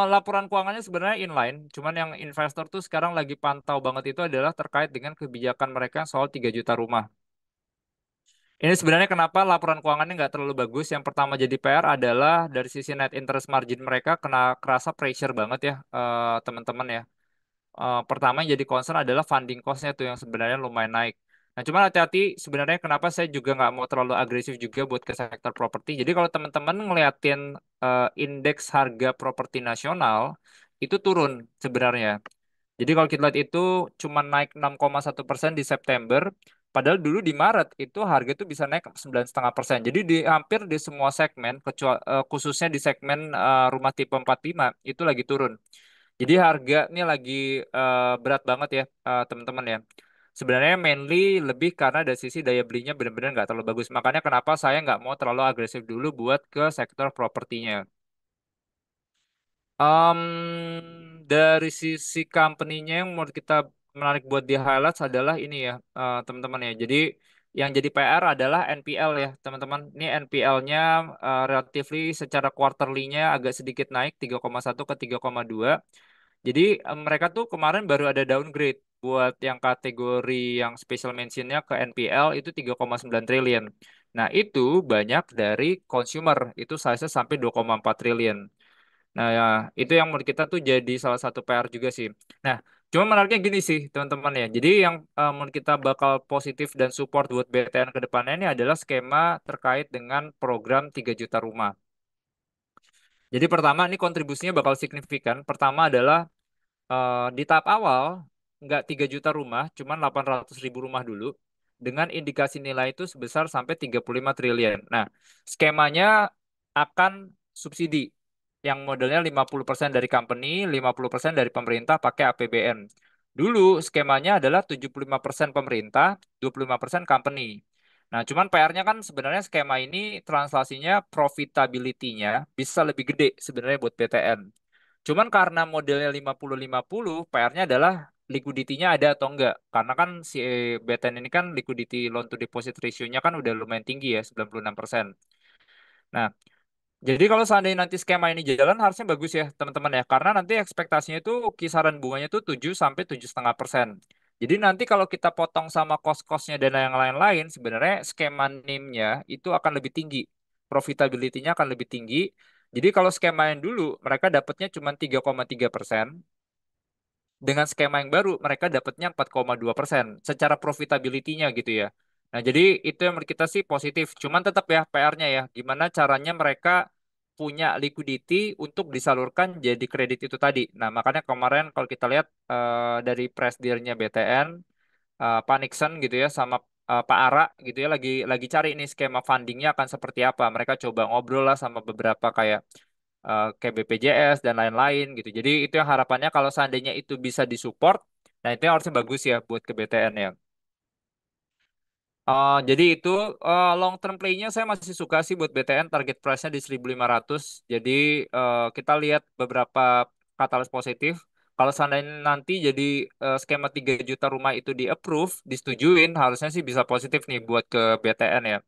Laporan keuangannya sebenarnya inline, cuman yang investor tuh sekarang lagi pantau banget itu adalah terkait dengan kebijakan mereka soal 3 juta rumah. Ini sebenarnya kenapa laporan keuangannya nggak terlalu bagus. Yang pertama jadi PR adalah dari sisi net interest margin mereka kena kerasa pressure banget ya, teman-teman ya. Pertama yang jadi concern adalah funding cost-nya tuh yang sebenarnya lumayan naik. Nah, cuman hati-hati sebenarnya kenapa saya juga nggak mau terlalu agresif juga buat ke sektor properti. Jadi kalau teman-teman ngeliatin indeks harga properti nasional itu turun sebenarnya. Jadi kalau kita lihat itu cuma naik 6,1% di September, padahal dulu di Maret itu harga itu bisa naik 9,5%. Jadi di hampir di semua segmen, kecuali khususnya di segmen rumah tipe 45 itu lagi turun. Jadi harga ini lagi berat banget ya teman-teman ya. Sebenarnya mainly lebih karena dari sisi daya belinya benar-benar nggak terlalu bagus. Makanya kenapa saya nggak mau terlalu agresif dulu buat ke sektor propertinya. Dari sisi company-nya yang menurut kita menarik buat di highlights adalah ini ya teman-teman ya. Jadi yang jadi PR adalah NPL ya teman-teman. Ini NPL-nya relatively secara quarterly-nya agak sedikit naik 3,1 ke 3,2. Jadi mereka tuh kemarin baru ada downgrade buat yang kategori yang special mention-nya ke NPL itu 3,9 triliun. Nah, itu banyak dari consumer, itu size-nya sampai 2,4 triliun. Nah, ya, itu yang menurut kita tuh jadi salah satu PR juga sih. Nah, cuma menariknya gini sih, teman-teman ya. Jadi yang menurut kita bakal positif dan support buat BTN ke depannya ini adalah skema terkait dengan program 3 juta rumah. Jadi pertama, ini kontribusinya bakal signifikan. Pertama adalah di tahap awal nggak 3 juta rumah, cuman 800 ribu rumah dulu dengan indikasi nilai itu sebesar sampai 35 triliun. Nah, skemanya akan subsidi yang modelnya 50% dari company, 50% dari pemerintah pakai APBN. Dulu skemanya adalah 75% pemerintah, 25% company. Nah, cuman PR-nya kan sebenarnya skema ini translasinya profitability-nya bisa lebih gede sebenarnya buat PTN. Cuman karena modelnya 50-50, PR-nya adalah liquidity-nya ada atau enggak. Karena kan si BTN ini kan liquidity loan to deposit ratio-nya kan udah lumayan tinggi ya, 96%. Nah, jadi kalau seandainya nanti skema ini jalan harusnya bagus ya teman-teman ya. Karena nanti ekspektasinya itu kisaran bunganya itu 7 sampai 7,5%. Jadi nanti kalau kita potong sama cost-costnya dan yang lain-lain, sebenarnya skema NIM-nya itu akan lebih tinggi. Profitability-nya akan lebih tinggi. Jadi kalau skema yang dulu mereka dapatnya cuma 3,3%, dengan skema yang baru mereka dapatnya 4,2% secara profitability-nya gitu ya. Nah, jadi itu yang menurut kita sih positif. Cuman tetap ya PR-nya ya, gimana caranya mereka punya liquidity untuk disalurkan jadi kredit itu tadi. Nah, makanya kemarin kalau kita lihat dari presidennya BTN, Pak Nixon gitu ya sama Pak Ara gitu ya lagi cari nih skema fundingnya akan seperti apa. Mereka coba ngobrol lah sama beberapa kayak BPJS dan lain-lain gitu. Jadi itu yang harapannya kalau seandainya itu bisa disupport, nah itu yang harusnya bagus ya buat ke BTN ya. Jadi itu long term play-nya saya masih suka sih buat BTN target price-nya di 1.500. Jadi kita lihat beberapa katalis positif. Kalau seandainya nanti jadi skema 3 juta rumah itu di approve, disetujuin, harusnya sih bisa positif nih buat ke BTN ya.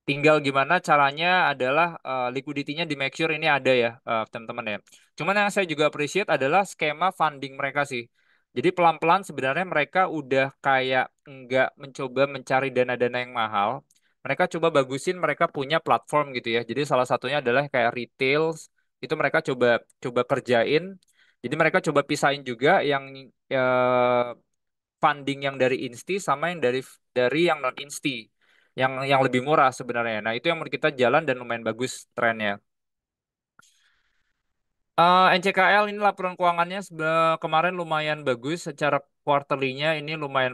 Tinggal gimana caranya adalah liquidity-nya di make sure ini ada ya teman-teman ya. Cuman yang saya juga appreciate adalah skema funding mereka sih. Jadi pelan-pelan sebenarnya mereka udah kayak nggak mencoba mencari dana-dana yang mahal. Mereka coba bagusin mereka punya platform gitu ya. Jadi salah satunya adalah kayak retail itu mereka coba coba kerjain. Jadi mereka coba pisahin juga yang eh, funding yang dari Insti sama yang dari yang non Insti yang lebih murah sebenarnya. Nah, itu yang menurut kita jalan dan lumayan bagus trennya. NCKL ini laporan keuangannya kemarin lumayan bagus secara quarterly-nya ini lumayan